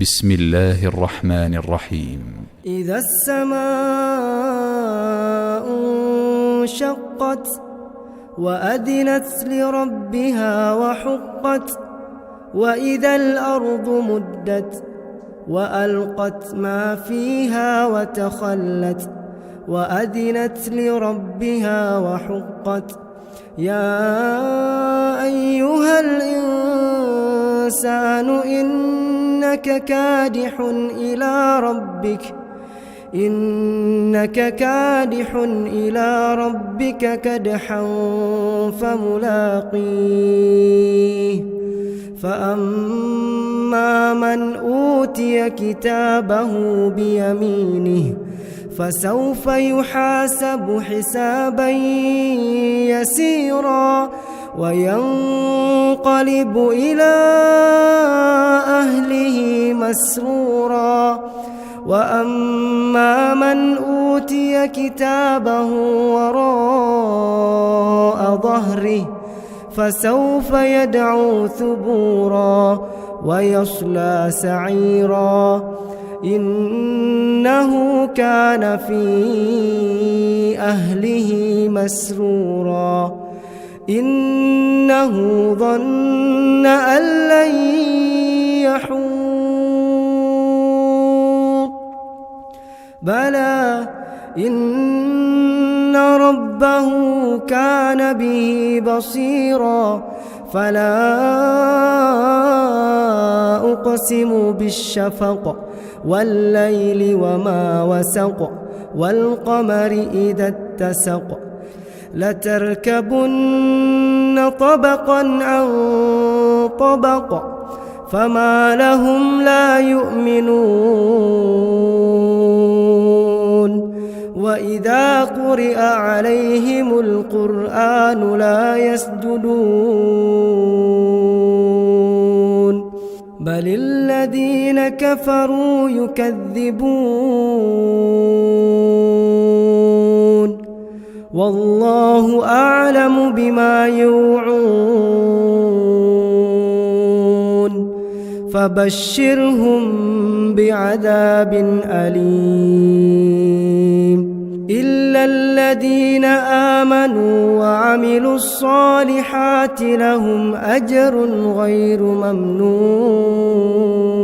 بسم الله الرحمن الرحيم. إذا السماء انشقت وأذنت لربها وحقت وإذا الأرض مدت وألقت ما فيها وتخلت وأذنت لربها وحقت يا أيها الإنسان إنك كادح إلى ربك كدحا فملاقيه فأما من أوتي كتابه بيمينه فسوف يحاسب حسابا يسيرا وينقلب إلى أهله مسرورا وأما من أوتي كتابه وراء ظهره فسوف يدعو ثبورا ويصلى سعيرا إنه كان في أهله مسرورا إنه ظن أن لن يحور بلى إن ربه كان به بصيرا فلا أقسم بالشفق والليل وما وسق والقمر إذا اتسق لتركبن طبقا عن طبق فما لهم لا يؤمنون وإذا قرئ عليهم القرآن لا يسجدون بل الذين كفروا يكذبون والله أعلم بما يوعون فبشرهم بعذاب أليم إلا الذين آمنوا وعملوا الصالحات لهم أجر غير ممنون.